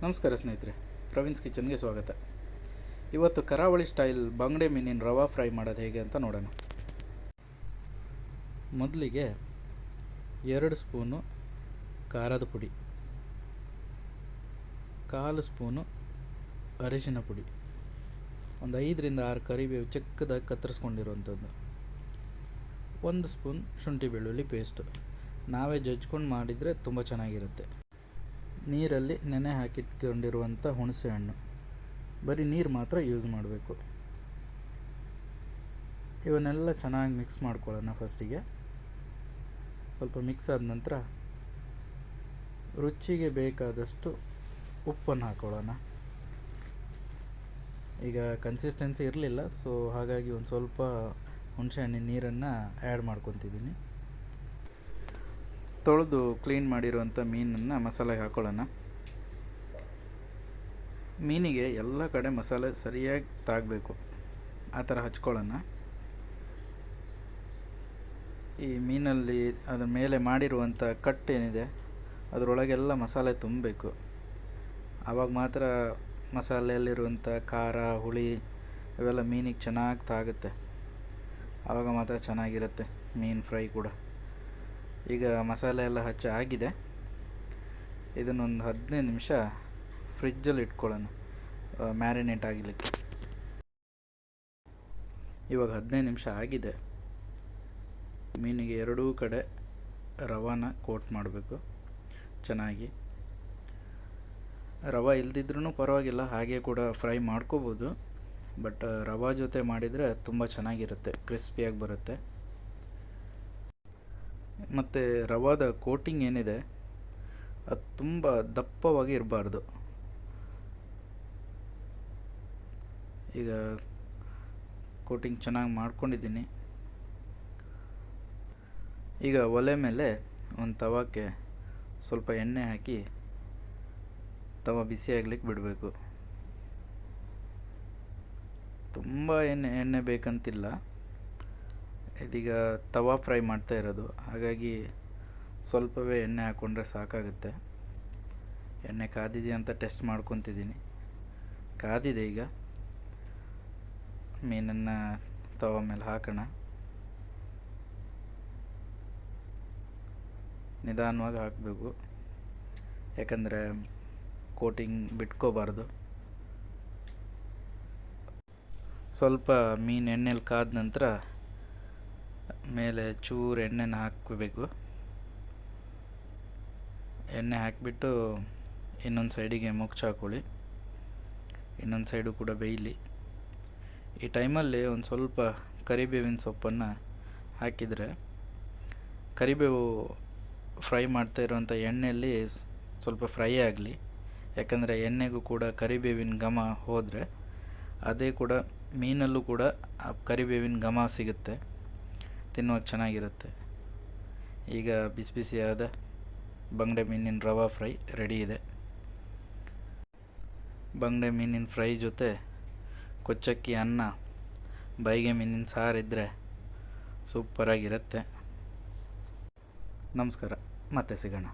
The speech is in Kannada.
ನಮಸ್ಕಾರ ಸ್ನೇಹಿತರೆ, ಪ್ರವೀಣ್ಸ್ ಕಿಚನ್ಗೆ ಸ್ವಾಗತ. ಇವತ್ತು ಕರಾವಳಿ ಸ್ಟೈಲ್ ಬಂಗಡೆ ಮೀನಿನ ರವಾ ಫ್ರೈ ಮಾಡೋದು ಹೇಗೆ ಅಂತ ನೋಡೋಣ. ಮೊದಲಿಗೆ 2 ಸ್ಪೂನು ಖಾರದ ಪುಡಿ, 1/4 ಸ್ಪೂನು ಅರಿಶಿನ ಪುಡಿ, ಒಂದು 5 ರಿಂದ 6 ಕರಿಬೇವು ಚಿಕ್ಕದಾಗಿ ಕತ್ತರಿಸ್ಕೊಂಡಿರುವಂಥದ್ದು, 1 ಸ್ಪೂನ್ ಶುಂಠಿ ಬೆಳ್ಳುಳ್ಳಿ ಪೇಸ್ಟು. ನಾವೇ ಜಜ್ಕೊಂಡು ಮಾಡಿದರೆ ತುಂಬ ಚೆನ್ನಾಗಿರುತ್ತೆ. ನೀರಲ್ಲಿ ನೆನೆ ಹಾಕಿಟ್ಕೊಂಡಿರುವಂಥ ಹುಣಸೆ ಹಣ್ಣು, ಬರೀ ನೀರು ಮಾತ್ರ ಯೂಸ್ ಮಾಡಬೇಕು. ಇವನ್ನೆಲ್ಲ ಚೆನ್ನಾಗಿ ಮಿಕ್ಸ್ ಮಾಡ್ಕೊಳ್ಳೋಣ. ಫಸ್ಟಿಗೆ ಸ್ವಲ್ಪ ಮಿಕ್ಸ್ ಆದ ನಂತರ ರುಚಿಗೆ ಬೇಕಾದಷ್ಟು ಉಪ್ಪನ್ನು ಹಾಕ್ಕೊಳ್ಳೋಣ. ಈಗ ಕನ್ಸಿಸ್ಟೆನ್ಸಿ ಇರಲಿಲ್ಲ, ಸೊ ಹಾಗಾಗಿ ಒಂದು ಸ್ವಲ್ಪ ಹುಣಸೆ ಹಣ್ಣಿನ ನೀರನ್ನು ಆ್ಯಡ್ ಮಾಡ್ಕೊತಿದ್ದೀನಿ. ತೊಳೆದು ಕ್ಲೀನ್ ಮಾಡಿರುವಂಥ ಮೀನನ್ನು ಮಸಾಲೆಗೆ ಹಾಕ್ಕೊಳ್ಳೋಣ. ಮೀನಿಗೆ ಎಲ್ಲ ಕಡೆ ಮಸಾಲೆ ಸರಿಯಾಗಿ ತಾಗಬೇಕು, ಆ ಥರ ಹಚ್ಕೊಳ್ಳೋಣ. ಈ ಮೀನಲ್ಲಿ ಅದರ ಮೇಲೆ ಮಾಡಿರುವಂಥ ಕಟ್ಟೇನಿದೆ ಅದರೊಳಗೆಲ್ಲ ಮಸಾಲೆ ತುಂಬಬೇಕು. ಆವಾಗ ಮಾತ್ರ ಮಸಾಲೆಯಲ್ಲಿರುವಂಥ ಖಾರ, ಹುಳಿ ಇವೆಲ್ಲ ಮೀನಿಗೆ ಚೆನ್ನಾಗಿ ತಾಗುತ್ತೆ. ಆವಾಗ ಮಾತ್ರ ಚೆನ್ನಾಗಿರುತ್ತೆ ಮೀನು ಫ್ರೈ ಕೂಡ. ಈಗ ಮಸಾಲೆ ಎಲ್ಲ ಹಚ್ಚ ಆಗಿದೆ. ಇದನ್ನೊಂದು 15 ನಿಮಿಷ ಫ್ರಿಜ್ಜಲ್ಲಿ ಇಟ್ಕೊಳ್ಳೋಣ ಮ್ಯಾರಿನೇಟ್ ಆಗಲಿಕ್ಕೆ. ಇವಾಗ 15 ನಿಮಿಷ ಆಗಿದೆ. ಮೀನಿಗೆ ಎರಡೂ ಕಡೆ ರವಾನ ಕೋಟ್ ಮಾಡಬೇಕು ಚೆನ್ನಾಗಿ. ರವೆ ಇಲ್ದಿದ್ರೂ ಪರವಾಗಿಲ್ಲ, ಹಾಗೆ ಕೂಡ ಫ್ರೈ ಮಾಡ್ಕೋಬೋದು. ಬಟ್ ರವೆ ಜೊತೆ ಮಾಡಿದರೆ ತುಂಬ ಚೆನ್ನಾಗಿರುತ್ತೆ, ಕ್ರಿಸ್ಪಿಯಾಗಿ ಬರುತ್ತೆ. ಮತ್ತು ರವಾದ ಕೋಟಿಂಗ್ ಏನಿದೆ ಅದು ತುಂಬ ದಪ್ಪವಾಗಿ ಇರಬಾರ್ದು. ಈಗ ಕೋಟಿಂಗ್ ಚೆನ್ನಾಗಿ ಮಾಡ್ಕೊಂಡಿದ್ದೀನಿ. ಈಗ ಒಲೆ ಮೇಲೆ ಒಂದು ತವಕ್ಕೆ ಸ್ವಲ್ಪ ಎಣ್ಣೆ ಹಾಕಿ ತವ ಬಿಸಿ ಆಗ್ಲಿಕ್ಕೆ ಬಿಡಬೇಕು. ತುಂಬ ಎಣ್ಣೆ ಬೇಕಂತಿಲ್ಲ. ಇದೀಗ ತವಾ ಫ್ರೈ ಮಾಡ್ತಾ ಇರೋದು, ಹಾಗಾಗಿ ಸ್ವಲ್ಪವೇ ಎಣ್ಣೆ ಹಾಕ್ಕೊಂಡ್ರೆ ಸಾಕಾಗುತ್ತೆ. ಎಣ್ಣೆ ಕಾದಿದೆಯಾ ಅಂತ ಟೆಸ್ಟ್ ಮಾಡ್ಕೊತಿದ್ದೀನಿ. ಕಾದಿದೆ. ಈಗ ಮೀನನ್ನು ತವಾ ಮೇಲೆ ಹಾಕೋಣ. ನಿಧಾನವಾಗಿ ಹಾಕಬೇಕು, ಯಾಕಂದರೆ ಕೋಟಿಂಗ್ ಬಿಟ್ಕೋಬಾರ್ದು. ಸ್ವಲ್ಪ ಮೀನು ಎಣ್ಣೆಲಿ ಕಾದ ನಂತರ ಮೇಲೆ ಚೂರು ಎಣ್ಣೆನ ಹಾಕಬೇಕು. ಎಣ್ಣೆ ಹಾಕಿಬಿಟ್ಟು ಇನ್ನೊಂದು ಸೈಡಿಗೆ ಮುಚ್ಚಾಕೊಳ್ಳಿ. ಇನ್ನೊಂದು ಸೈಡು ಕೂಡ ಬೇಯಲಿ. ಈ ಟೈಮಲ್ಲಿ ಒಂದು ಸ್ವಲ್ಪ ಕರಿಬೇವಿನ ಸೊಪ್ಪನ್ನು ಹಾಕಿದರೆ ಕರಿಬೇವು ಫ್ರೈ ಮಾಡ್ತಾ ಇರುವಂಥ ಎಣ್ಣೆಯಲ್ಲಿ ಸ್ವಲ್ಪ ಫ್ರೈ ಆಗಲಿ. ಯಾಕಂದರೆ ಎಣ್ಣೆಗೂ ಕೂಡ ಕರಿಬೇವಿನ ಘಮ ಹೋದರೆ ಅದೇ ಕೂಡ ಮೀನಲ್ಲೂ ಕೂಡ ಆ ಕರಿಬೇವಿನ ಘಮ ಸಿಗುತ್ತೆ, ತಿನ್ನುವಾಗ ಚೆನ್ನಾಗಿರುತ್ತೆ. ಈಗ ಬಿಸಿ ಬಿಸಿಯಾದ ಬಂಗಡೆ ಮೀನಿನ ರವಾ ಫ್ರೈ ರೆಡಿ ಇದೆ. ಬಂಗಡೆ ಮೀನಿನ ಫ್ರೈ ಜೊತೆ ಕೊಚ್ಚಕ್ಕಿ ಅನ್ನ, ಬೈಗೆ ಮೀನಿನ ಸಾರಿದ್ದರೆ ಸೂಪರಾಗಿರುತ್ತೆ. ನಮಸ್ಕಾರ, ಮತ್ತೆ ಸಿಗೋಣ.